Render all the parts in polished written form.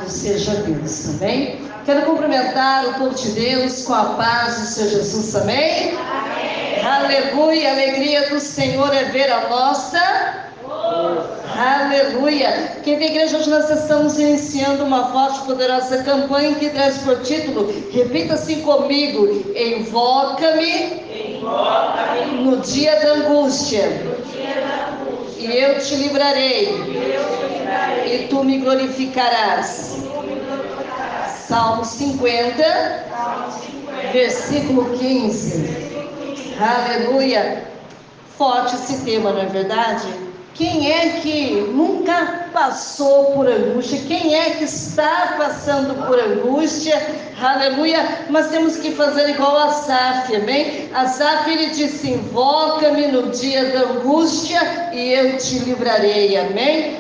Louvado seja Deus, amém? Quero cumprimentar o povo de Deus com a paz do Senhor Jesus, amém? Amém. Aleluia, a alegria do Senhor é ver a nossa aleluia. Quem tem igreja, hoje nós estamos iniciando uma forte e poderosa campanha que traz por título, repita assim comigo: invoca-me no dia da angústia, e eu te livrarei, e tu me glorificarás. Salmo 50, versículo 15. Aleluia. Forte esse tema, não é verdade? Quem é que nunca passou por angústia? Quem é que está passando por angústia? Aleluia. Mas temos que fazer igual a Asaf, amém? Asaf, ele disse: invoca-me no dia da angústia e eu te livrarei, amém?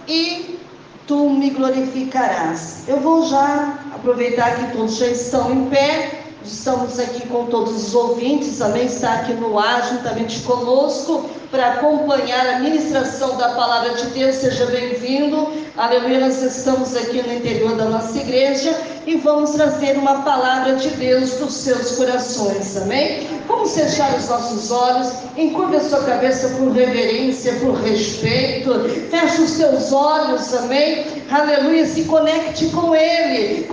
E tu me glorificarás. Eu vou já aproveitar que todos já estão em pé. Estamos aqui com todos os ouvintes, amém? Está aqui no ar juntamente conosco para acompanhar a ministração da palavra de Deus. Seja bem-vindo, aleluia. Nós estamos aqui no interior da nossa igreja e vamos trazer uma palavra de Deus para os seus corações, amém? Vamos fechar os nossos olhos, encurve a sua cabeça por reverência, por respeito, feche os seus olhos, amém? Aleluia, se conecte com Ele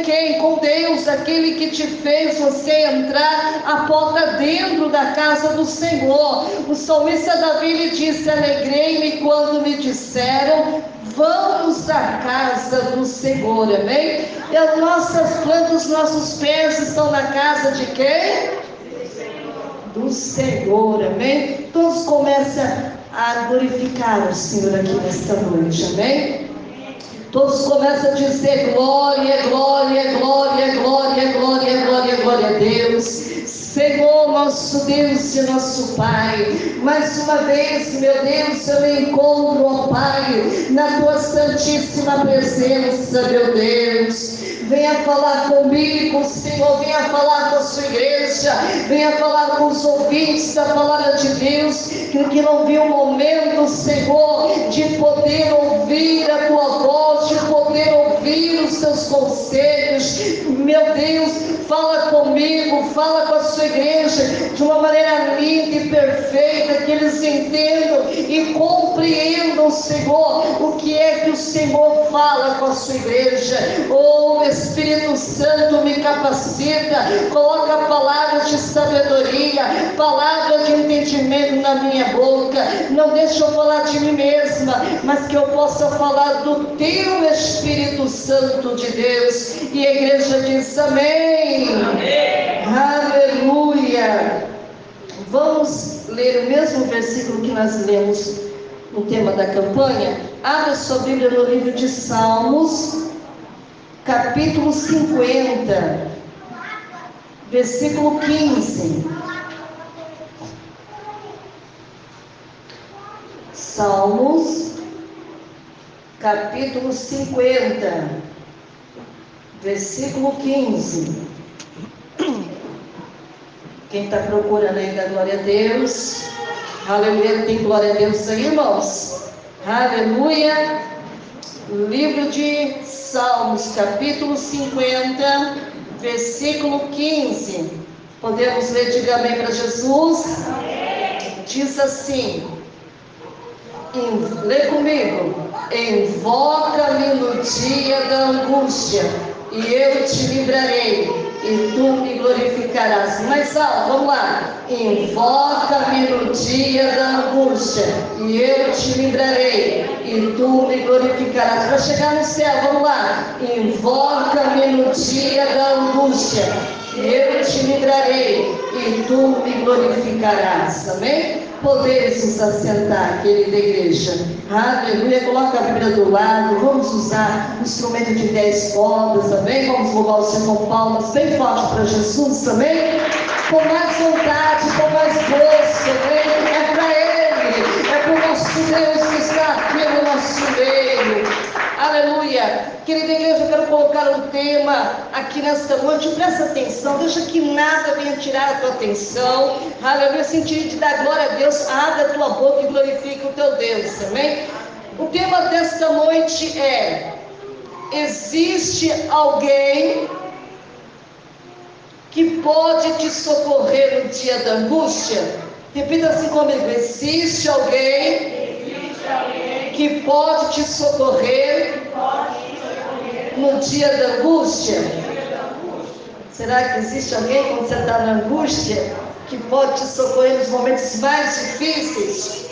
quem? Com Deus, aquele que te fez você entrar a porta dentro da casa do Senhor. O salmista Davi lhe disse: alegrei-me quando me disseram, vamos à casa do Senhor, amém? E as nossas plantas, nossos pés estão na casa de quem? Do Senhor, amém? Todos começam a glorificar o Senhor aqui nesta noite, amém? Todos começam a dizer glória, glória, glória, glória, glória, glória, glória a Deus. Senhor, nosso Deus e nosso Pai, mais uma vez, meu Deus, eu me encontro, ó Pai, na Tua santíssima presença, meu Deus. Venha falar comigo, Senhor, venha falar com a sua igreja, venha falar com os ouvintes da palavra de Deus, que não viu um momento, Senhor, de poder ouvir a Tua voz, de poder ouvir os Teus conselhos. Meu Deus, fala comigo, fala com a sua igreja, de uma maneira linda e perfeita, que eles entendam e compreendam, Senhor, o que é que o Senhor fala com a sua igreja. Oh, Espírito Santo, me capacita, coloca palavras de sabedoria, palavras de entendimento na minha boca. Não deixe eu falar de mim mesma, mas que eu possa falar do Teu Espírito Santo de Deus. E a igreja diz amém. Amém. Aleluia. Vamos ler o mesmo versículo que nós lemos no tema da campanha. Abra sua Bíblia no livro de Salmos, capítulo 50, versículo 15. Salmos, capítulo 50, versículo 15. Quem está procurando ainda, glória a Deus. Aleluia, tem glória a Deus aí, irmãos? Aleluia. Livro de Salmos, capítulo 50, versículo 15. Podemos ler, diga amém para Jesus. Amém. Diz assim, lê comigo: invoca-me no dia da angústia, e eu te livrarei, e tu me glorificarás. Mais alto, vamos lá. Invoca-me no dia da angústia, e eu te livrarei, e tu me glorificarás. Para chegar no céu, vamos lá. Invoca-me no dia da angústia, e eu te livrarei, e tu me glorificarás. Amém? Poderes nos assentar, querida igreja. Aleluia. Coloca a Bíblia do lado. Vamos usar um instrumento de 10 cordas, amém? Vamos louvar o Senhor com palmas bem forte para Jesus, amém? Com mais vontade, com mais gosto, amém? É para Ele, é para o nosso Deus que está aqui no nosso meio. Aleluia. Querida igreja, eu quero colocar um tema aqui nesta noite. Presta atenção, deixa que nada venha tirar a tua atenção. Aleluia. Sentir de dar glória a Deus, abre a tua boca e glorifica o teu Deus, amém? O tema desta noite é existe alguém que pode te socorrer no dia da angústia? Repita assim comigo: existe alguém que pode te socorrer no dia da angústia? Será que existe alguém, quando você está na angústia, que pode te socorrer nos momentos mais difíceis?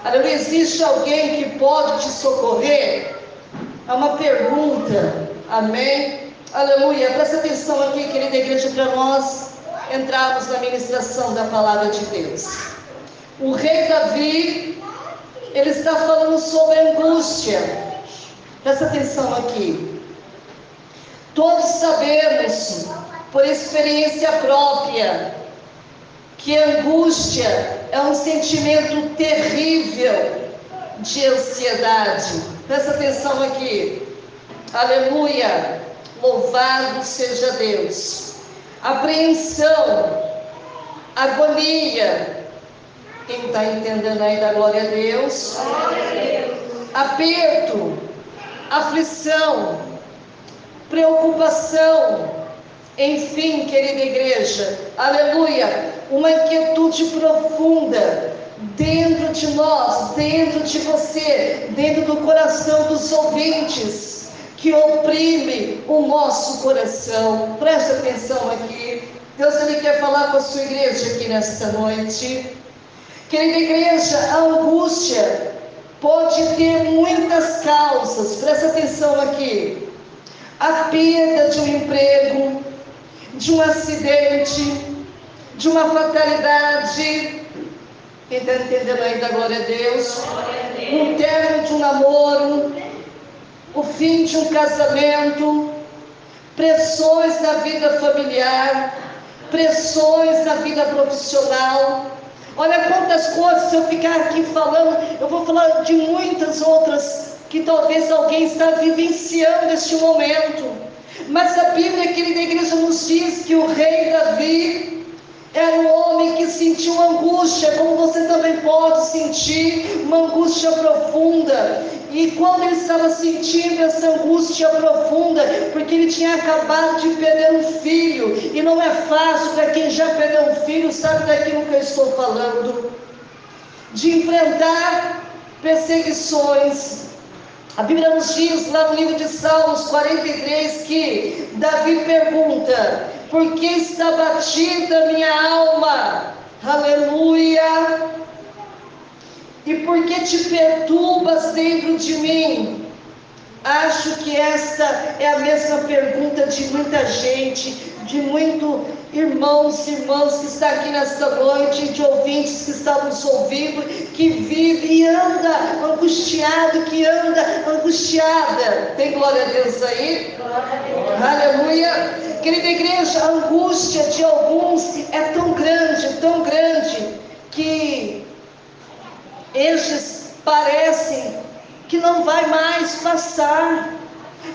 Aleluia, existe alguém que pode te socorrer? É uma pergunta, amém? Aleluia, presta atenção aqui, querida igreja, para nós entrarmos na ministração da palavra de Deus. O rei Davi, ele está falando sobre angústia. Presta atenção aqui. Todos sabemos, por experiência própria, que a angústia é um sentimento terrível de ansiedade. Presta atenção aqui. Aleluia. Louvado seja Deus. Apreensão, agonia. Quem está entendendo aí, da glória a Deus? Glória a Deus. Aperto, aflição, preocupação, enfim, querida igreja, aleluia, uma inquietude profunda dentro de nós, dentro de você, dentro do coração dos ouvintes, que oprime o nosso coração. Preste atenção aqui. Deus, ele quer falar com a sua igreja aqui nesta noite. Querida igreja, a angústia pode ter muitas causas. Presta atenção aqui. A perda de um emprego, de um acidente, de uma fatalidade. Quem está entendendo aí, da glória a Deus? Um término de um namoro, o fim de um casamento, pressões na vida familiar, pressões na vida profissional. Olha quantas coisas, se eu ficar aqui falando, eu vou falar de muitas outras que talvez alguém está vivenciando neste momento. Mas a Bíblia, querida igreja, nos diz que o rei Davi era um homem que sentiu angústia, como você também pode sentir, uma angústia profunda. E quando ele estava sentindo essa angústia profunda, porque ele tinha acabado de perder um filho, e não é fácil para quem já perdeu um filho, sabe daquilo que eu estou falando, de enfrentar perseguições. A Bíblia nos diz lá no livro de Salmos 43 que Davi pergunta: por que está batida minha alma? Aleluia! E por que te perturbas dentro de mim? Acho que esta é a mesma pergunta de muita gente, de muitos irmãos e irmãs que estão aqui nesta noite, de ouvintes que estão nos ouvindo, que vive e anda angustiado, que anda angustiada. Tem glória a Deus aí? Glória a Deus. Aleluia. Querida igreja, a angústia de alguns é tão grande, que estes parecem que não vai mais passar,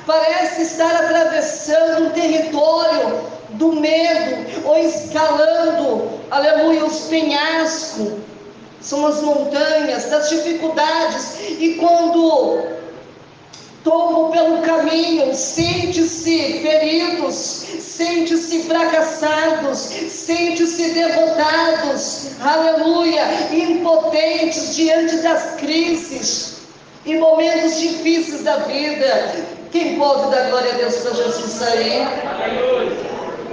parece estar atravessando um território do medo, ou escalando, aleluia, os penhascos, são as montanhas das dificuldades, e quando tomam pelo caminho, sente-se feridos, sente-se fracassados, sente-se derrotados, aleluia, impotentes diante das crises e momentos difíceis da vida. Quem pode dar glória a Deus para Jesus aí?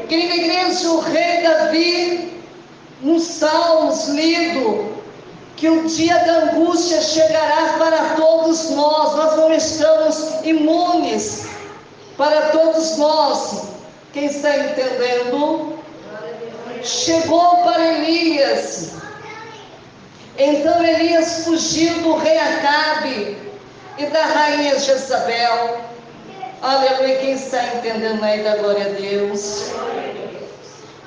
Querida igreja, o rei Davi, nos Salmos lido, que o dia da angústia chegará para todos nós não estamos imunes, para todos nós. Quem está entendendo? Chegou para Elias. Então Elias fugiu do rei Acabe e da rainha Jezabel. Aleluia, quem está entendendo aí, da glória a Deus?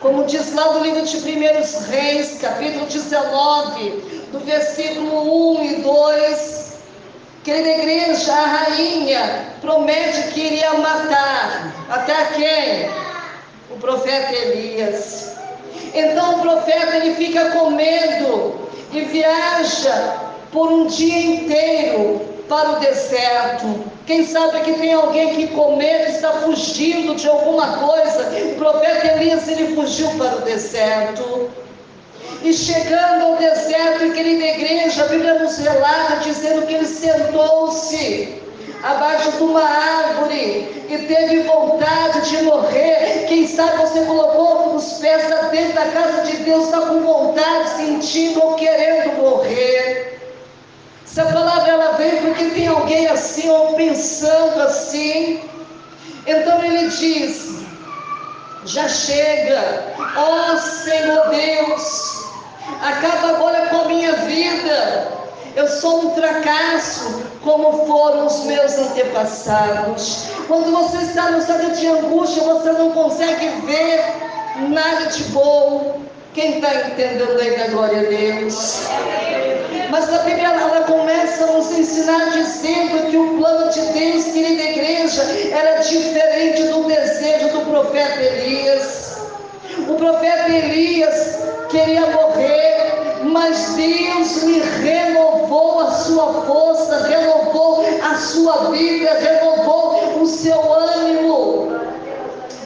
Como diz lá no livro de 1 Reis, capítulo 19, do versículo 1 e 2, querida igreja, a rainha promete que iria matar, até quem? O profeta Elias. Então o profeta, ele fica com medo e viaja por um dia inteiro para o deserto. Quem sabe que tem alguém que com medo está fugindo de alguma coisa. O profeta Elias, ele fugiu para o deserto. E chegando ao deserto, querida igreja, a Bíblia nos relata dizendo que ele sentou-se abaixo de uma árvore e teve vontade de morrer. Quem sabe você colocou os pés dentro da casa de Deus, está com vontade, sentindo ou querendo morrer. Essa palavra ela vem porque tem alguém assim ou pensando assim. Então ele diz: já chega, ó Senhor Deus, acaba agora com a minha vida. Eu sou um fracasso, como foram os meus antepassados. Quando você está no estado de angústia, você não consegue ver nada de bom. Quem está entendendo aí da glória a Deus? Mas a Bíblia ela começa a nos ensinar dizendo que o plano de Deus, querida igreja, era diferente do desejo do profeta Elias. O profeta Elias queria morrer, mas Deus lhe renovou a sua força, renovou a sua vida, renovou o seu ânimo.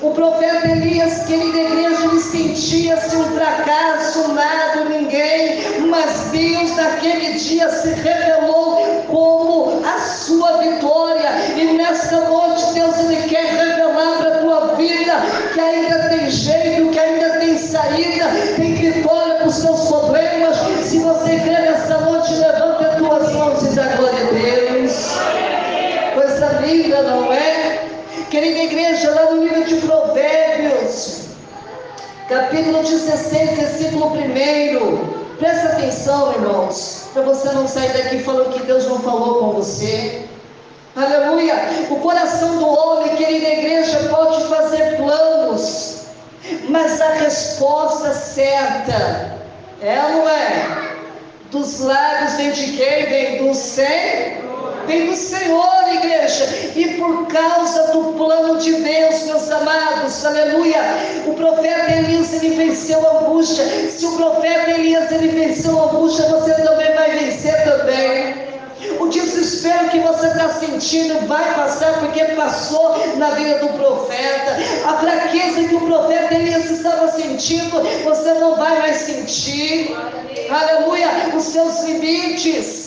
O profeta Elias, querida igreja, ele sentia-se um fracasso, nada, ninguém, mas Deus naquele dia se revelou como a sua vitória. E nesta noite Deus ele quer revelar para a tua vida que ainda tem jeito, que ainda tem saída, tem vitória para os seus problemas. Se você crê nesta noite, levante as tuas mãos e dá glória a Deus. Coisa linda, não é? Querida igreja, lá no livro de Provérbios, capítulo 16, versículo 1, presta atenção, irmãos, para você não sair daqui falando que Deus não falou com você. Aleluia! O coração do homem, querida igreja, pode fazer planos, mas a resposta certa é ou não é? Dos lábios vem de quem? Vem do Senhor. Vem do Senhor, igreja. E por causa do plano de Deus, meus amados, aleluia, o profeta Elias, ele venceu a angústia. Se o profeta Elias, ele venceu a angústia, você também vai vencer também. O desespero que você está sentindo vai passar, porque passou na vida do profeta. A fraqueza que o profeta Elias estava sentindo, você não vai mais sentir. Aleluia, os seus limites.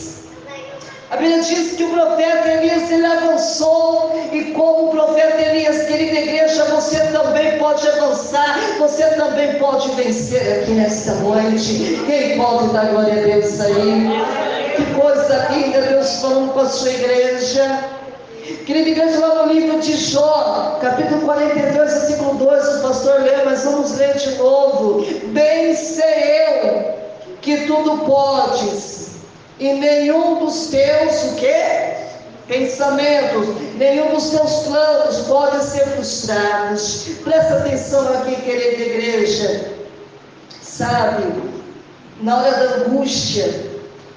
A Bíblia diz que o profeta Elias, ele avançou, e como o profeta Elias, querida igreja, você também pode avançar, você também pode vencer aqui nesta noite. Quem pode dar glória a Deus aí? Que coisa linda Deus falando com a sua igreja. Querida igreja, lá no livro de Jó, capítulo 42, versículo 2, o pastor leu, mas vamos ler de novo. Bem sei eu que tudo podes, e nenhum dos teus, o quê? Pensamentos, nenhum dos teus planos pode ser frustrados. Presta atenção aqui, querida igreja. Sabe, na hora da angústia,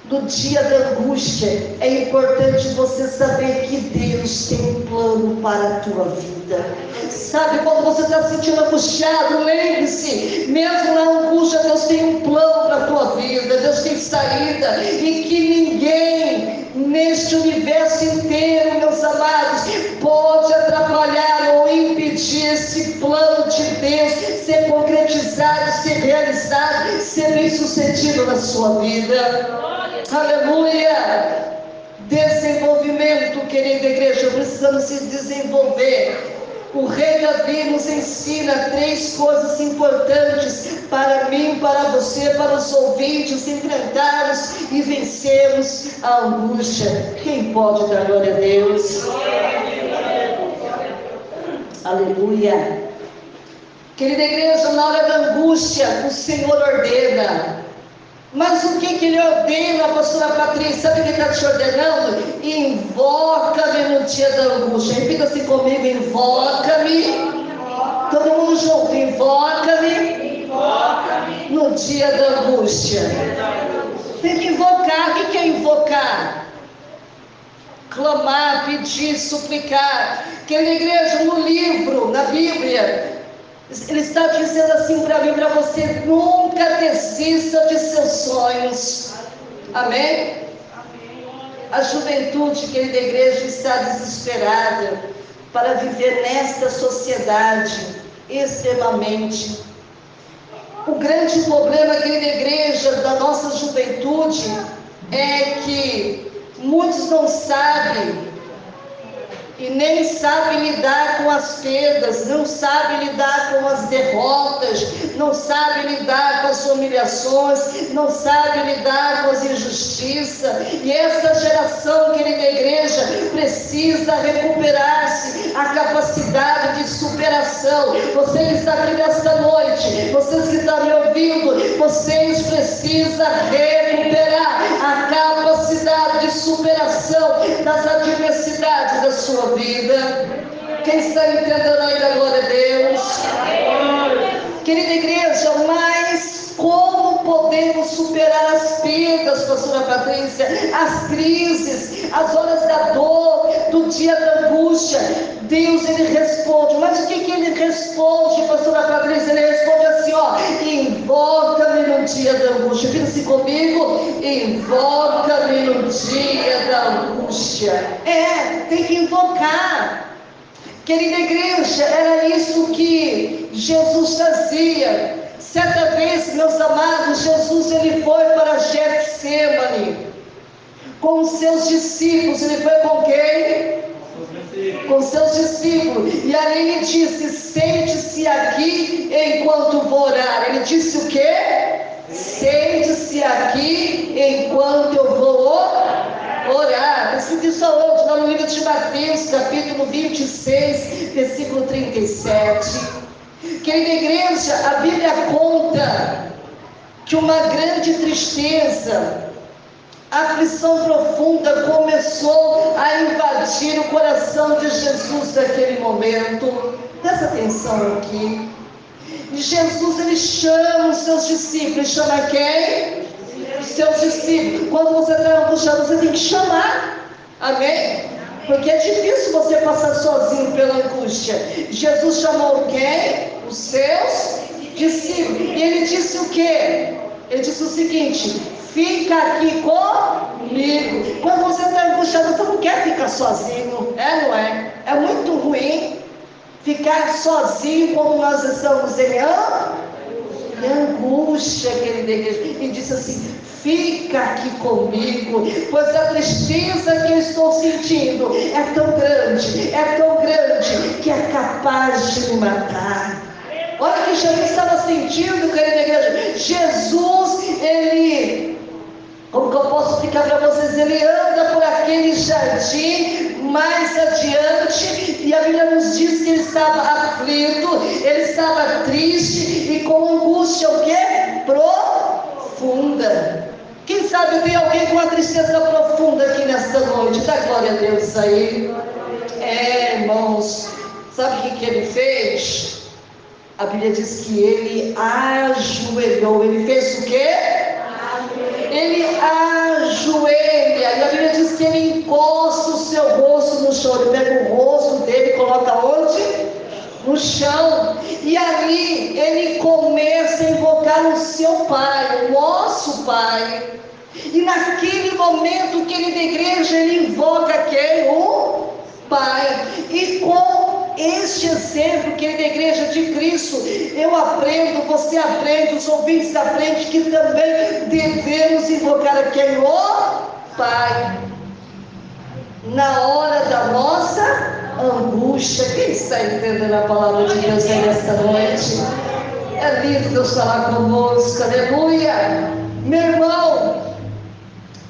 no dia da angústia, é importante você saber que Deus tem um plano para a tua vida. Sabe, quando você está se sentindo angustiado, lembre-se, mesmo na angústia, Deus tem um plano para a tua vida, Deus tem saída, e que ninguém neste universo inteiro, meus amados, pode atrapalhar ou impedir esse plano de Deus ser concretizado, ser realizado, ser bem sucedido na sua vida. Aleluia! Desenvolvimento, querida igreja, precisamos se desenvolver. O rei Davi nos ensina 3 coisas importantes para mim, para você, para os ouvintes, enfrentarmos e vencermos a angústia. Quem pode dar glória a Deus? Aleluia! Querida igreja, na hora da angústia, o Senhor ordena. Mas o que Ele ordena, pastora Patrícia? Sabe o que Ele está te ordenando? Invoca-me no dia da angústia. Repita assim comigo: invoca-me. Todo mundo junto: invoca-me no dia da angústia. Tem que invocar. O que é invocar? Clamar, pedir, suplicar. Querida igreja, no livro, na Bíblia, Ele está dizendo assim para mim, para você: nunca desista de seus sonhos. Amém? A juventude, querida igreja, está desesperada para viver nesta sociedade extremamente. O grande problema, querida igreja, da nossa juventude é que muitos não sabem e nem sabem lidar com as perdas, não sabem lidar com as derrotas, não sabem lidar com as humilhações, não sabem lidar com as injustiças. E essa geração, querida igreja, precisa recuperar-se a capacidade de superação. Você que está aqui nesta noite, vocês que estão me ouvindo, vocês precisam recuperar a capacidade de superação das adversidades da sua vida. Quem está entendendo ainda, glória a Deus? Querida igreja, mas como podemos superar as perdas, pastora Patrícia, as crises, as horas da dor, do dia da angústia? Deus, Ele responde. Mas o que Ele responde, pastora Patrícia? Ele responde assim, ó: invoca-me no dia da angústia. Fica-se comigo: invoca-me no dia da angústia. Tem que invocar. Querida igreja, era isso que Jesus fazia. Certa vez, meus amados, Jesus ele foi para Getsêmani com os seus discípulos. Ele foi com quem? Com seus discípulos. E ali ele disse: sente-se aqui enquanto vou orar. Ele disse o quê? Sente-se aqui enquanto eu vou orar. Escrito isso aonde? Lá no livro de Mateus, capítulo 26, versículo 37. Querida igreja, a Bíblia conta que uma grande tristeza, aflição profunda começou a invadir o coração de Jesus naquele momento. Presta atenção aqui. E Jesus, ele chama os seus discípulos. Chama quem? Os seus discípulos. Quando você está angustiado, você tem que chamar. Amém? Porque é difícil você passar sozinho pela angústia. Jesus chamou quem? Os seus discípulos. E ele disse o quê? Ele disse o seguinte: fica aqui comigo. Quando você está angustiado, você não quer ficar sozinho. Não é? É muito ruim ficar sozinho quando nós estamos em angústia, querida igreja. E disse assim: fica aqui comigo, pois a tristeza que eu estou sentindo é tão grande, que é capaz de me matar. Olha o que Jesus estava sentindo, querida igreja. Jesus, ele, como que eu posso explicar para vocês? Ele anda por aquele jardim mais adiante, e a Bíblia nos diz que ele estava aflito, ele estava triste e com angústia o quê? Profunda. Quem sabe tem alguém com uma tristeza profunda aqui nesta noite? Dá glória a Deus aí. Irmãos, sabe o que ele fez? A Bíblia diz que ele ajoelhou. Ele fez o quê? Ele ajoelha. E a Bíblia diz que ele encosta o seu rosto no chão. Ele pega o rosto dele e coloca onde? No chão. E ali ele começa a invocar o seu Pai, o nosso Pai. E naquele momento, querida igreja, ele invoca quem? O Pai. E com este exemplo, querida igreja de Cristo, eu aprendo, você aprende, os ouvintes aprendem que também devemos invocar a quem? O Pai. Na hora da nossa angústia. Quem está entendendo a palavra de Deus aí nesta noite? É lindo Deus falar conosco, aleluia. Meu irmão,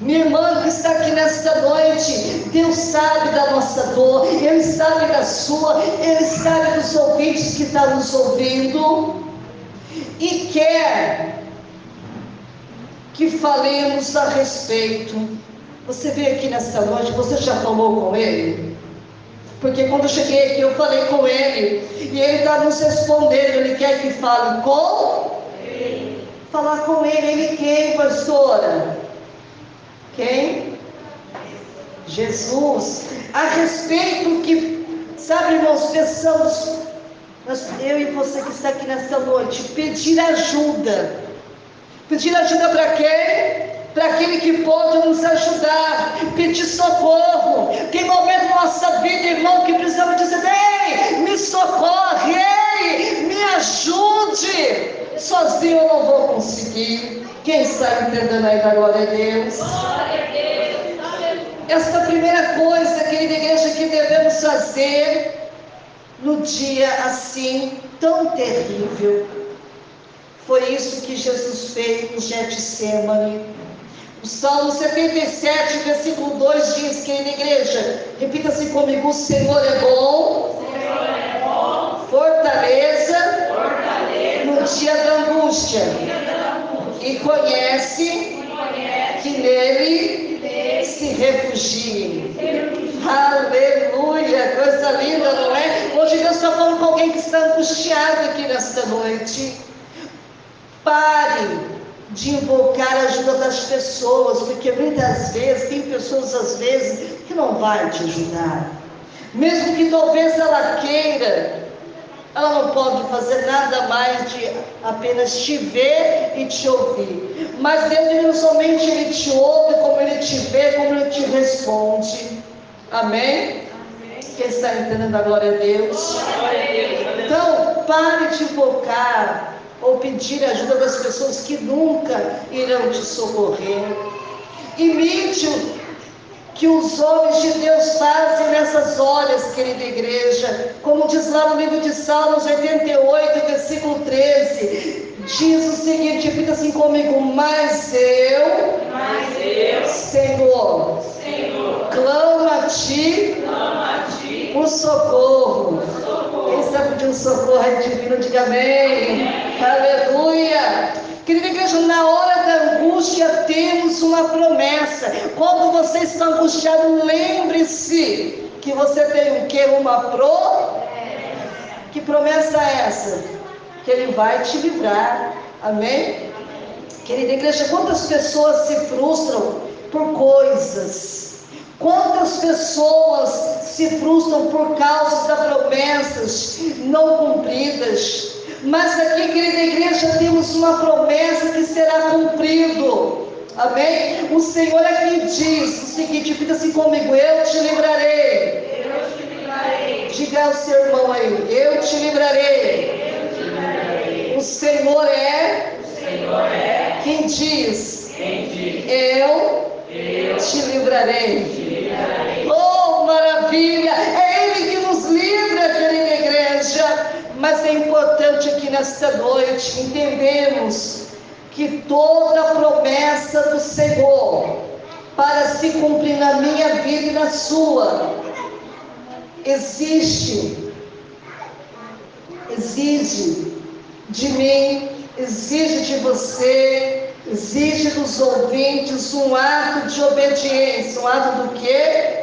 minha irmã que está aqui nesta noite, Deus sabe da nossa dor, Ele sabe da sua, Ele sabe dos ouvintes que estão nos ouvindo, e quer que falemos a respeito. Você veio aqui nesta noite, você já falou com Ele? Porque quando eu cheguei aqui, eu falei com Ele, e Ele está nos respondendo. Ele quer que fale com Ele. Falar com Ele. Ele quem, pastora? Quem? Jesus. A respeito que, sabe, irmãos, pensamos, eu e você que está aqui nesta noite, pedir ajuda. Pedir ajuda para quem? para aquele que pode nos ajudar, pedir socorro. Tem momento na nossa vida, irmão, que precisamos dizer: ei, me socorre, ei, me ajude. Sozinho eu não vou conseguir. Quem está entendendo aí da glória a Deus? Esta primeira coisa, querida igreja, que devemos fazer no dia assim tão terrível, foi isso que Jesus fez no Getsemane. O Salmo 77, versículo 2 diz, querida igreja, repita-se comigo: o Senhor é bom, fortaleza no dia da angústia, e conhece que nele se refugiem. Aleluia, coisa linda, não é? Hoje Deus está falando com alguém que está angustiado aqui nesta noite. Pare de invocar a ajuda das pessoas, porque muitas vezes, tem pessoas às vezes que não vai te ajudar. Mesmo que talvez ela queira, ela não pode fazer nada mais de apenas te ver e te ouvir. Mas Deus não somente Ele te ouve, como Ele te vê, como Ele te responde. Amém? Quem está entendendo a glória a Deus? Então, pare de invocar ou pedir ajuda das pessoas que nunca irão te socorrer. Imite o que os homens de Deus fazem nessas horas, querida igreja. Como diz lá no livro de Salmos 88, versículo 13, diz o seguinte, repita assim comigo: mas eu, Senhor, clamo a ti por socorro. Quem está pedindo socorro é divino, diga amém. Aleluia. Querida igreja, na hora da angústia temos uma promessa. Quando você está angustiado, lembre-se que você tem o quê? Uma promessa. Que promessa é essa? Que Ele vai te livrar. Amém? Querida igreja, quantas pessoas se frustram por coisas? Quantas pessoas se frustram por causa das promessas não cumpridas? Mas aqui, querida igreja, temos uma promessa que será cumprido. Amém? O Senhor aqui diz o seguinte, repita assim comigo: eu te livrarei. Diga ao seu irmão aí: eu te livrarei. O Senhor é quem diz: eu te livrarei. Oh, maravilha! É Ele que nos livra, querida igreja. Mas é importante aqui nesta noite entendermos que toda promessa do Senhor, para se cumprir na minha vida e na sua, exige de mim, exige de você, exige dos ouvintes um ato de obediência. Um ato do quê?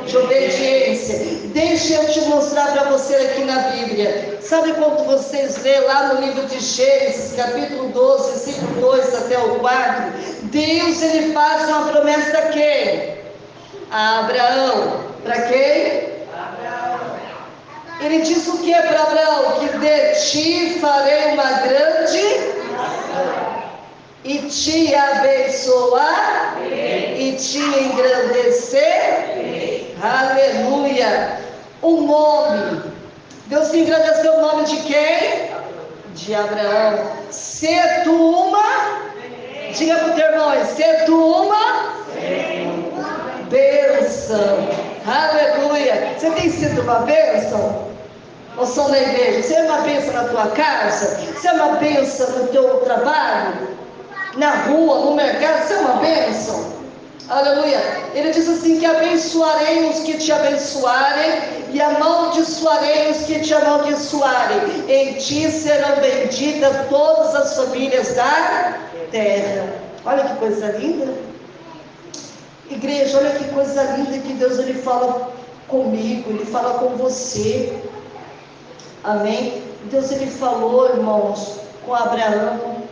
De obediência. Deixa eu te mostrar para você aqui na Bíblia. Sabe quando vocês lê lá no livro de Gênesis, capítulo 12, versículo 2 até o 4, Deus, Ele faz uma promessa a quem? A Abraão. Para quem? Ele diz o que para Abraão? Que de ti farei uma grande e te abençoar e te engrandecer. Aleluia. O nome, Deus se engrandeceu o nome de quem? De Abraão. Se tu uma, diga para o teu irmão, se tu uma bênção. Aleluia. Você tem sido uma bênção? Ou só na igreja? Você é uma bênção na tua casa? Você é uma bênção no teu trabalho? Na rua, no mercado? Você é uma bênção? Aleluia. Ele diz assim, que abençoarei os que te abençoarem e amaldiçoarei os que te amaldiçoarem. Em ti serão benditas todas as famílias da terra. Olha que coisa linda. Igreja, olha que coisa linda que Deus, Ele fala comigo, Ele fala com você. Amém? Deus, Ele falou, irmãos, com Abraão,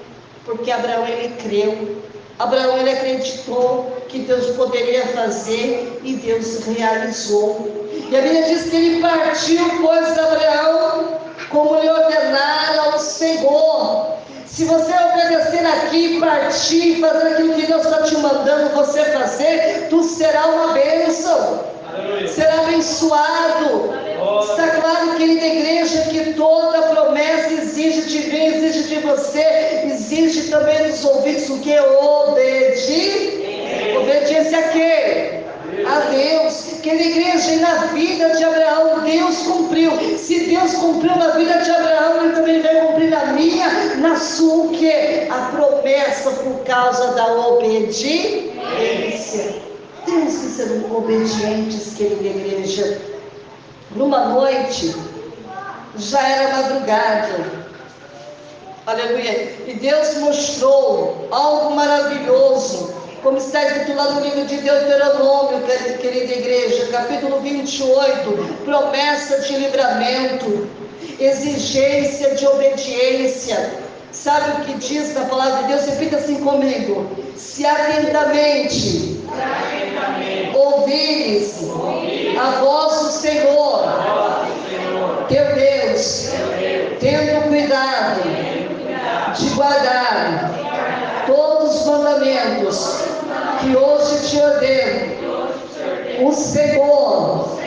porque Abraão, ele creu. Abraão, ele acreditou que Deus poderia fazer e Deus realizou. E a Bíblia diz que ele partiu, pois, Abraão, como lhe ordenara o Senhor. Se você obedecer aqui, partir ti, fazer aquilo que Deus está te mandando você fazer, tu será uma bênção. Aleluia. Será abençoado. Está claro, querida igreja, que toda promessa exige de mim, exige de você, exige também dos ouvintes o que? Obediência a quê? A Deus. Querida igreja, e na vida de Abraão, Deus cumpriu. Se Deus cumpriu na vida de Abraão, Ele também vai cumprir na minha, na sua, o quê? A promessa por causa da obediência. Temos que ser obedientes, querida igreja. Numa noite, já era madrugada, aleluia, e Deus mostrou algo maravilhoso, como está escrito lá no livro de Deuteronômio, querida igreja, capítulo 28, promessa de livramento, exigência de obediência. Sabe o que diz na palavra de Deus? Repita assim comigo: se atentamente ouvires a voz do Senhor, teu Deus, tendo cuidado de guardar todos os mandamentos que hoje te ordeno, o Senhor,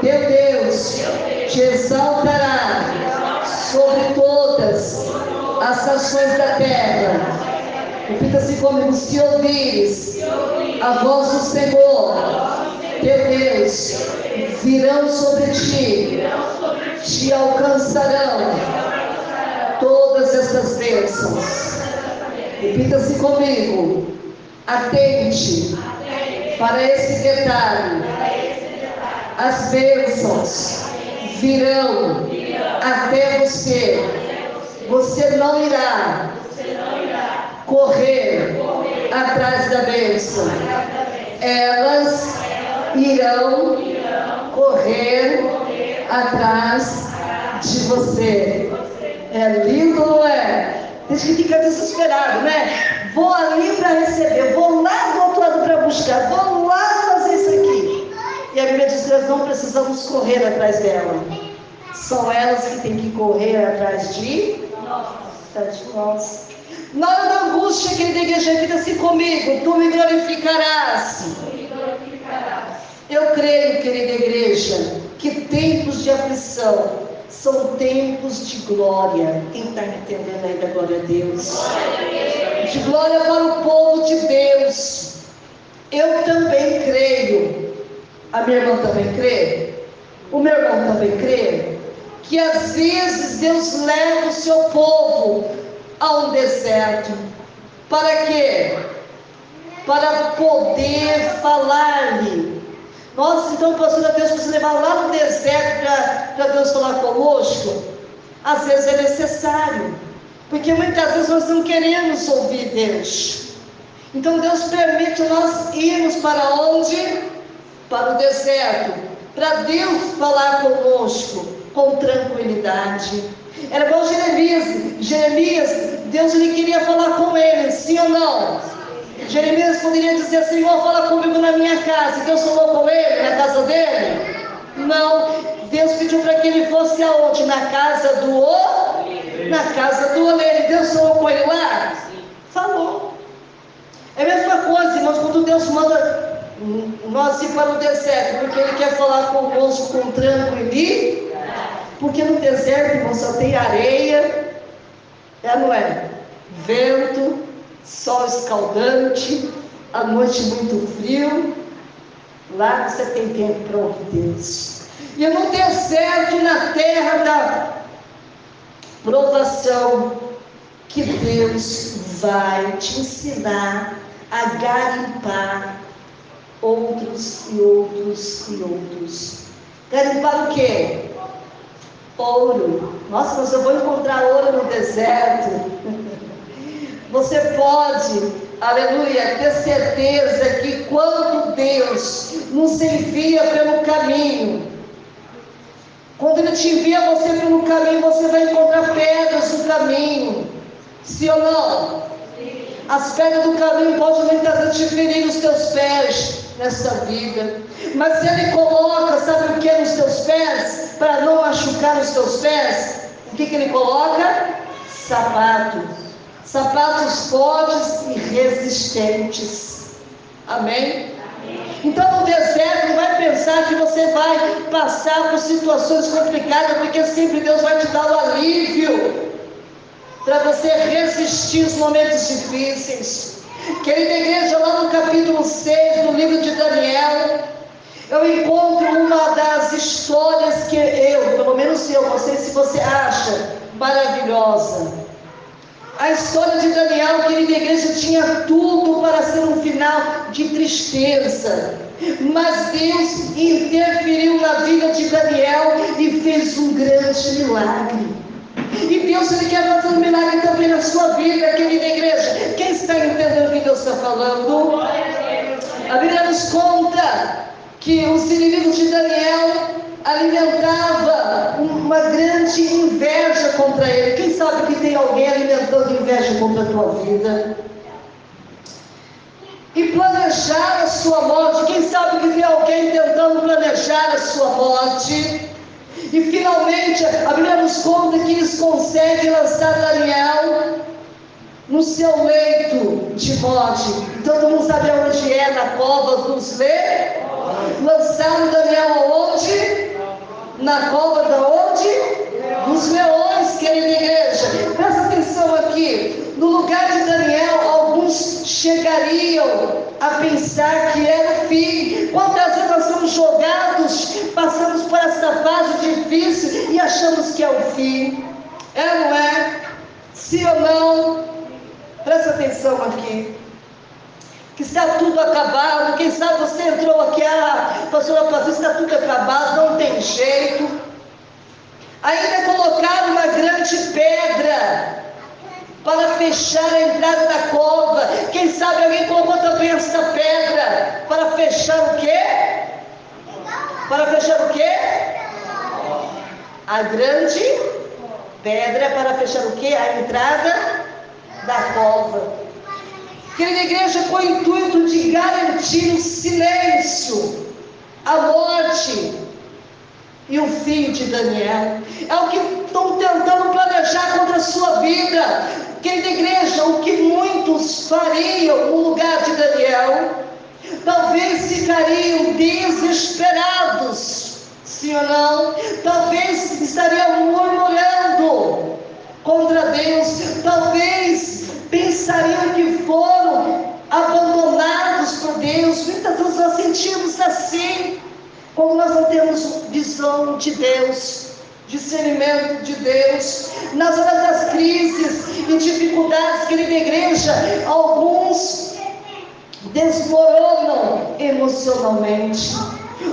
teu Deus, te exaltará sobre todas as nações da terra. Repita assim comigo: se ouvires a voz do Senhor, teu Deus, virão sobre ti, te alcançarão todas estas bênçãos. Repita assim comigo: atente para esse detalhe. As bênçãos virão até você. Você não irá correr atrás da bênção. Elas irão correr atrás de você. É lindo, não é? Tem gente que fica desesperado, né? Vou ali para receber, vou lá do outro lado para buscar, vou lá fazer isso aqui. E a Bíblia diz que nós não precisamos correr atrás dela. São elas que têm que correr atrás de nós. Na hora da angústia, querida igreja, repita assim comigo: tu me glorificarás. Eu creio, querida igreja, que tempos de aflição são tempos de glória. Quem está entendendo aí da glória a Deus? De glória para o povo de Deus. Eu também creio. A minha irmã também crê? O meu irmão também crê? Que às vezes Deus leva o seu povo a um deserto. Para quê? Para poder falar-lhe. Nossa, então, pastora, Deus precisa levar lá no deserto para Deus falar conosco? Às vezes é necessário, porque muitas vezes nós não queremos ouvir Deus. Então Deus permite nós irmos para onde? Para o deserto, para Deus falar conosco com tranquilidade. Era igual Jeremias, Deus ele queria falar com ele, sim ou não? Jeremias poderia dizer: Senhor, fala comigo na minha casa. E Deus falou com ele na casa dele? Não. Deus pediu para que ele fosse aonde? Na casa do oleiro. Deus falou com ele lá? Falou. É a mesma coisa, irmãos, quando Deus manda nós ir para o deserto, porque Ele quer falar conosco com tranquilidade. Porque no deserto, irmãos, só tem areia, não é? Vento, sol escaldante, a noite muito frio. Lá você tem tempo para ouvir Deus. E no deserto, na terra da provação, que Deus vai te ensinar a garimpar outros e outros e outros. Garimpar o quê? Ouro. Nossa, mas eu vou encontrar ouro no deserto. Você pode, aleluia, ter certeza que quando Deus nos envia pelo caminho, quando Ele te envia você pelo caminho, você vai encontrar pedras no caminho. Sim ou não? As pedras do caminho podem muitas vezes te ferir os teus pés nessa vida. Mas se Ele coloca, sabe o que nos teus pés? Para não machucar os teus pés, o que Ele coloca? Sapato. sapatos fortes e resistentes. Amém? Então no deserto não vai pensar que você vai passar por situações complicadas, porque sempre Deus vai te dar o alívio para você resistir os momentos difíceis. Querida igreja, lá no capítulo 6 do livro de Daniel, eu encontro uma das histórias que pelo menos eu, não sei se você acha maravilhosa. A história de Daniel, querida igreja, tinha tudo para ser um final de tristeza, mas Deus interferiu na vida de Daniel e fez um grande milagre. E Deus, Ele quer fazer um milagre também na sua vida, querida igreja. Quem está entendendo o que Deus está falando? A Bíblia nos conta que os inimigos de Daniel alimentavam uma grande inveja contra ele. Quem sabe que tem alguém alimentando inveja contra a tua vida? E planejar a sua morte. Quem sabe que tem alguém tentando planejar a sua morte? E finalmente a Bíblia nos conta que eles conseguem lançar Daniel no seu leito de morte. Todo mundo sabe onde é, na cova dos leões. Lançaram Daniel aonde? Na cova da onde? Dos leões, querida igreja. Presta atenção aqui. No lugar de Daniel, alguns chegariam a pensar que era o fim. Quantas vezes nós somos jogados, passamos por essa fase difícil e achamos que é o fim? É ou não é? Sim ou não? Presta atenção aqui. Que está tudo acabado. Quem sabe você entrou aqui, pastora Patrícia, está tudo acabado, não tem jeito. Ainda colocaram uma grande pedra para fechar a entrada da cova. Quem sabe alguém colocou também essa pedra para fechar o quê? Para fechar o quê? A grande pedra para fechar o quê? A entrada da cova. Querida igreja, com o intuito de garantir o silêncio, a morte e o fim de Daniel. É o que estão tentando planejar contra a sua vida. Querida igreja, o que muitos fariam no lugar de Daniel, talvez ficariam desesperados, sim ou não? Talvez estariam murmurando contra Deus, talvez pensariam que foram abandonados por Deus. Muitas vezes nós sentimos assim, como nós não temos visão de Deus, discernimento de Deus. Nas horas das crises e dificuldades, querida igreja, alguns desmoronam emocionalmente,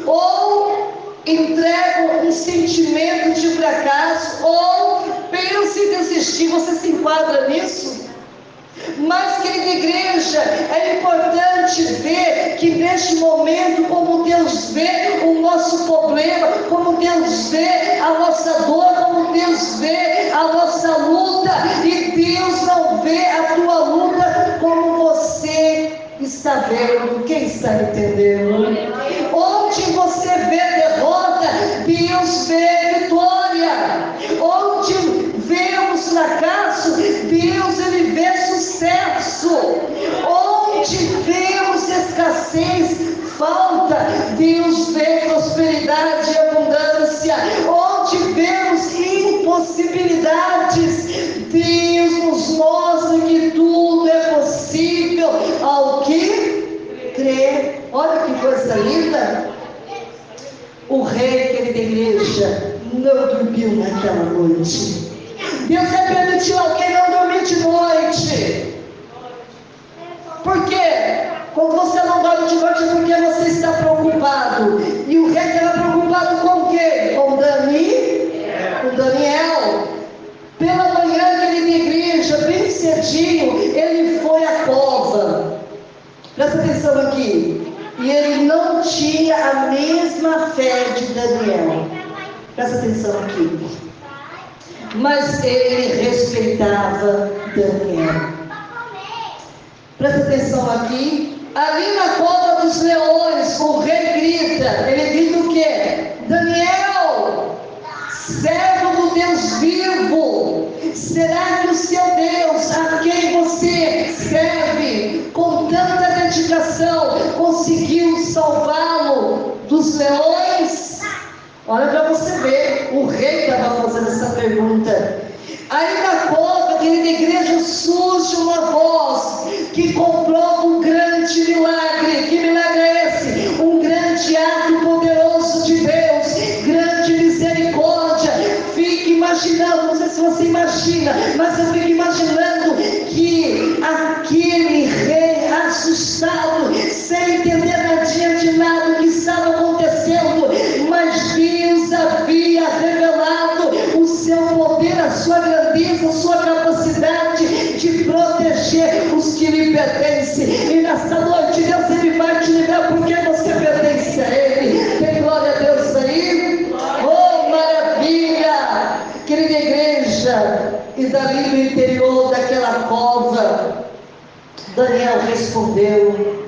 ou entregam um sentimento de fracasso, ou pensam em desistir. Você se enquadra nisso? Mas, querida igreja, é importante ver que neste momento, como Deus vê o nosso problema, como Deus vê a nossa dor, como Deus vê a nossa luta, e Deus não vê a tua luta como você está vendo. Quem está entendendo? Onde você vê derrota, Deus vê vitória. Onde vemos fracasso, Deus ele vê sucesso. Onde vemos escassez, falta, Deus vê prosperidade e abundância. Onde vemos impossibilidades, Deus nos mostra que tudo é possível ao que crê. Olha que coisa linda. O rei, querida igreja, não dormiu naquela noite. Deus vai permitir alguém não dormir de noite. Por quê? Quando você não dorme de noite é porque você está preocupado. E o rei estava preocupado com quem? Com Daniel. Pela manhã, querida igreja, bem cedinho, ele foi à cova. Presta atenção aqui. E ele não tinha a mesma fé de Daniel. Presta atenção aqui. Mas ele respeitava Daniel. Presta atenção aqui. Ali na cova dos leões, o rei grita. Ele grita o quê? Daniel, servo do Deus vivo, Será que o seu Deus, a quem você serve com tanta dedicação, conseguiu salvá-lo dos leões? Olha para você ver, o rei estava fazendo essa pergunta. Aí na cova, querida igreja, surge uma voz que comprova um grande milagre. Que milagre é esse? Um grande ato poderoso de Deus, grande misericórdia. Fique imaginando, não sei se você imagina, mas eu fico imaginando que aquele rei assustado, sem entender nadinha de nada o que estava acontecendo, mas Deus havia revelado o seu poder, a sua grandeza, a sua capacidade de proteger os que lhe pertencem. E nessa noite Deus ele vai te livrar porque você pertence a Ele. Tem glória a Deus aí? Oh, maravilha! Querida igreja, e dali no interior daquela cova, Daniel respondeu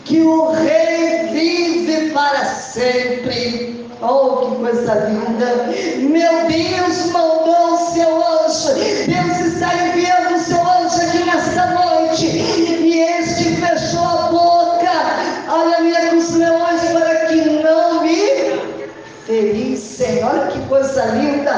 que o rei vive para sempre. Oh, que coisa linda! Meu Deus mandou o seu anjo. Deus está enviando o seu anjo aqui nesta noite, e este fechou a boca, aleluia, dos leões, para que não me ferissem. Olha que coisa linda!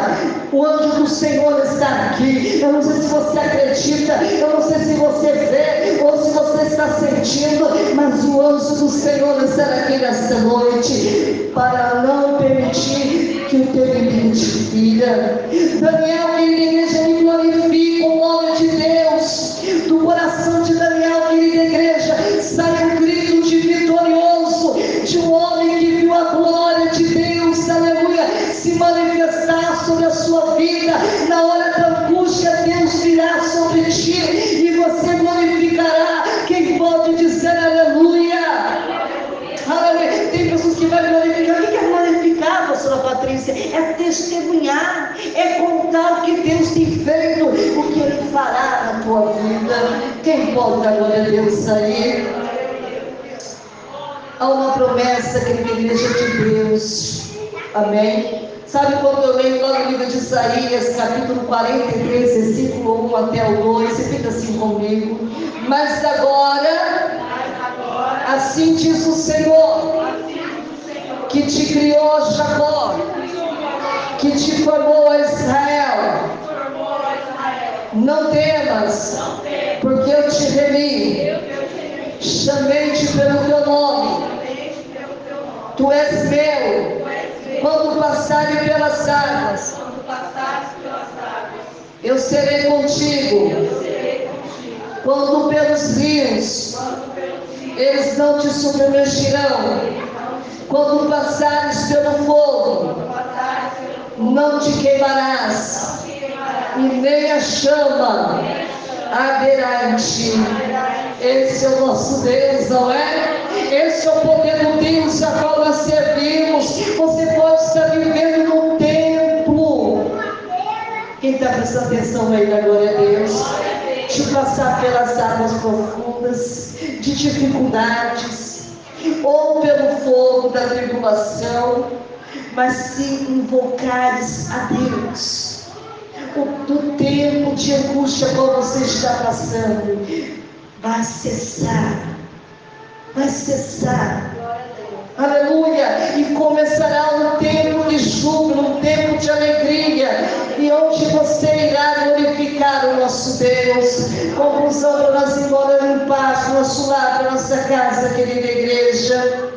O anjo do Senhor está aqui. Eu não sei se você acredita, eu não sei se você vê ou se você está sentindo, mas o anjo do Senhor está aqui nesta noite para não permitir que o teu inimigo te fira. Daniel, querida igreja, me glorifica o nome de Deus. Do coração de Daniel, querida igreja, sai um grito de vitorioso, de um homem que viu a glória de Deus, aleluia, se manifestar sobre a sua vida. Na hora da angústia, Deus virá sobre ti e você glorificará. Quem pode dizer aleluia? Aleluia. Tem pessoas que vão glorificar. O que é glorificar, pastora Patrícia? É testemunhar, é contar o que Deus tem feito, o que Ele fará na tua vida. Quem pode dar glória a Deus aí? Há uma promessa que a igreja de Deus, amém? Sabe quando eu leio lá no livro de Isaías, capítulo 43, versículo 1 até o 2, você fica assim comigo. Mas agora, assim diz o Senhor, que te criou Jacó, que te formou a Israel. Não temas, porque eu te remi, chamei-te pelo teu nome. Tu és meu. Quando passares pelas águas, eu serei contigo. Quando pelos rios, eles não te submergirão. Quando passares pelo fogo, não te queimarás, e nem a chama arderá em ti. Esse é o nosso Deus, não é? Esse é o poder do Deus a qual nós servimos. Você pode estar vivendo no templo. Quem está prestando atenção aí na glória a Deus? De passar pelas águas profundas, de dificuldades, ou pelo fogo da tribulação, mas se invocares a Deus, do tempo de angústia qual você está passando, vai cessar, vai cessar, aleluia, e começará um tempo de júbilo, um tempo de alegria, e onde você irá glorificar o nosso Deus. Conclusão para nós ir embora em paz, para o nosso lar, para a nossa casa, querida igreja.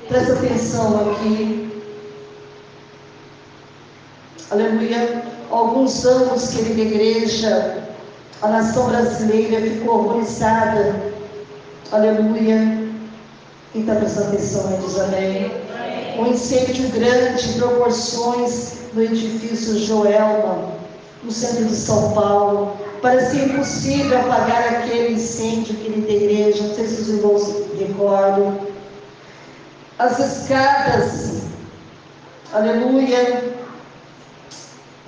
Presta atenção aqui, aleluia. Alguns anos, querida igreja, a nação brasileira ficou horrorizada, aleluia. Quem está prestando atenção aí diz amém. Um incêndio grande de proporções no edifício Joelma, no centro de São Paulo. Parecia impossível apagar aquele incêndio, querida igreja. Não sei se os irmãos se recordam. As escadas, aleluia,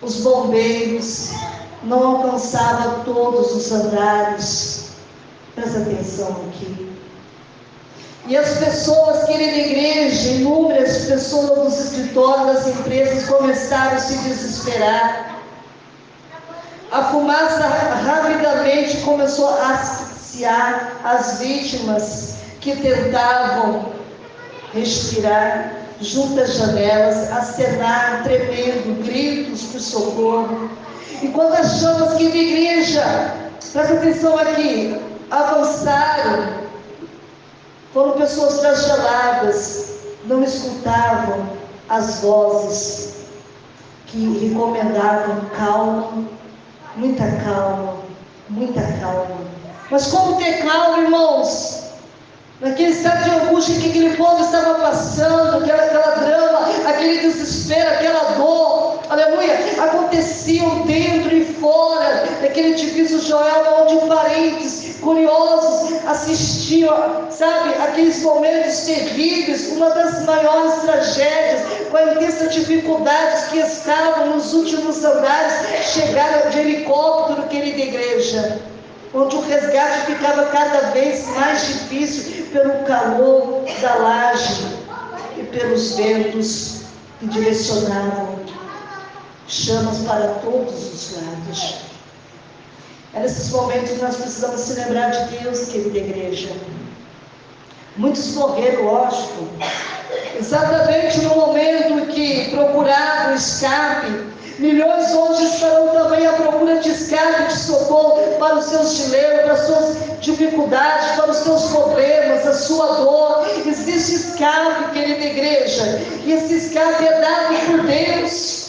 os bombeiros não alcançavam todos os andares. Presta atenção aqui. E as pessoas, querida igreja, inúmeras pessoas dos escritórios, das empresas, começaram a se desesperar. fumaça rapidamente começou a asfixiar as vítimas que tentavam respirar junto às janelas, acenar, tremendo, gritos por socorro. E quando as chamas que da igreja, presta atenção aqui, avançaram, foram pessoas flageladas, não escutavam as vozes que recomendavam calma, muita calma, muita calma. Mas como ter calma, irmãos? Naquele estado de angústia que aquele povo estava passando, aquela drama, aquele desespero, aquela dor, aleluia, aconteciam dentro e fora daquele edifício Joel, onde parentes curiosos assistiam, sabe, aqueles momentos terríveis, uma das maiores tragédias, com a intensa dificuldades que estavam nos últimos andares, chegaram de helicóptero querida igreja, onde o resgate ficava cada vez mais difícil pelo calor da laje e pelos ventos que direcionavam chamas para todos os lados. É nesses momentos que nós precisamos se lembrar de Deus, querida igreja. Muitos morreram, lógico, exatamente no momento em que procuravam escape. Milhões hoje estarão também à procura de escape, de socorro para os seus dilemas, para as suas dificuldades, para os seus problemas, a sua dor. Existe escape, querida igreja, e esse escape é dado por Deus.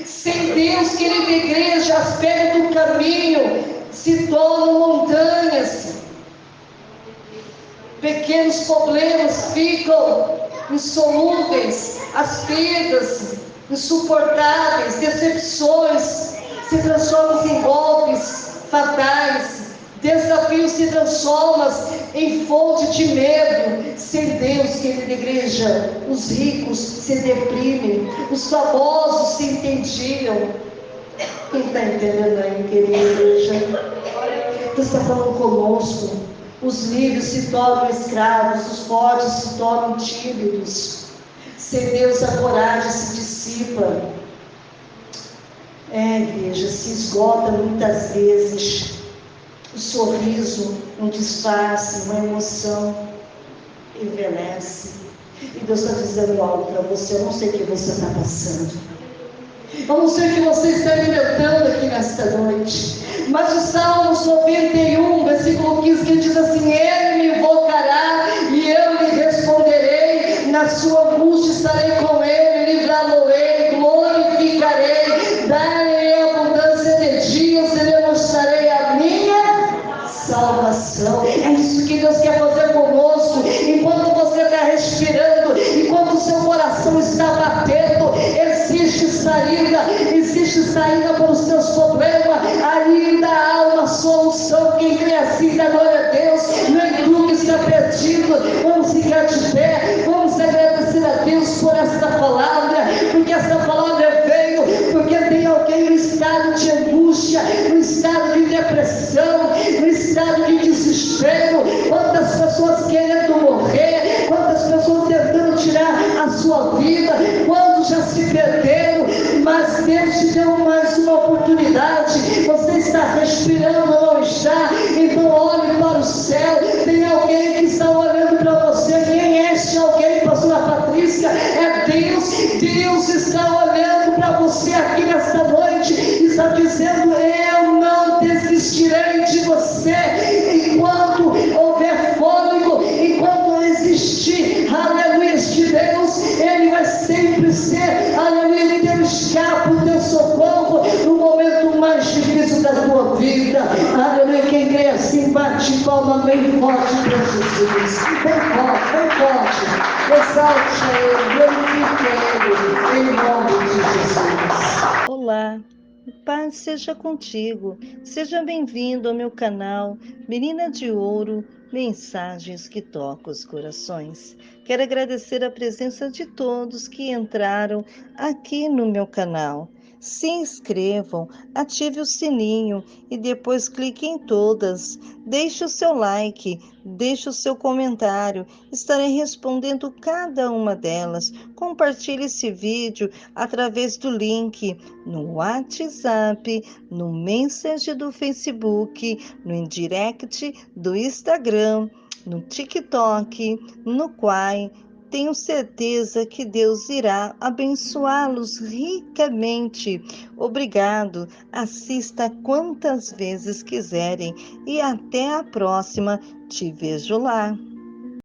Sem Deus, querida igreja, as pedras do caminho se tornam montanhas. Pequenos problemas ficam insolúveis, as perdas insuportáveis, decepções se transformam em golpes fatais, desafios se transformam em fonte de medo. Sem Deus, querida igreja, os ricos se deprimem, os famosos se entendiam. Quem está entendendo aí, querida igreja? Deus está falando conosco. Os livres se tornam escravos, os fortes se tornam tímidos. Sem Deus a coragem se dissipa. Igreja, se esgota muitas vezes. O sorriso, um disfarce, uma emoção, envelhece. E Deus está dizendo algo para você, eu não sei o que você está passando. Eu não sei o que você está inventando aqui nesta noite. Mas o Salmos 91, versículo 15, que diz assim: Ele me invocará e eu lhe responderei, na sua angústia estarei com ele, livrá-lo-ei, glorificarei, darei abundância de dias e demonstrarei a minha salvação. É isso que Deus quer fazer conosco. Enquanto você está respirando, enquanto o seu coração está batendo, existe saída para os seus problemas, ainda há uma solução. Quem crê assim, dá glória a Deus, não é tu que está perdido. Vamos ficar de pé, vamos agradecer a Deus por esta palavra, porque esta palavra veio, porque tem alguém no estado de angústia, no estado de depressão, no estado de desespero. Quantas pessoas querendo morrer, quantas pessoas tentando tirar a sua vida, quantos já se perderam, mas Deus te deu mais uma oportunidade. Você está respirando ou não está? Então olhe para o céu. Tem alguém que está olhando para você. Quem é este alguém, pastora Patrícia? É Deus. Deus está olhando para você aqui nesta noite e está dizendo: eu não desistirei de você enquanto houver fôlego, enquanto existir, aleluia, de Deus. Ele vai sempre ser, aleluia, o teu escape, o teu socorro no momento mais difícil da tua vida. Aleluia. Quem crê assim, bate palma bem forte para Jesus, bem forte, exalte Ele, glorifique Ele, em nome de Jesus. Olá, paz seja contigo, seja bem-vindo ao meu canal Menina de Ouro, mensagens que tocam os corações. Quero agradecer a presença de todos que entraram aqui no meu canal. Se inscrevam, ative o sininho e depois clique em todas. Deixe o seu like, deixe o seu comentário. Estarei respondendo cada uma delas. Compartilhe esse vídeo através do link no WhatsApp, no Messenger do Facebook, no Indirect do Instagram, no TikTok, no Quai. Tenho certeza que Deus irá abençoá-los ricamente. Obrigado. Assista quantas vezes quiserem e até a próxima. Te vejo lá.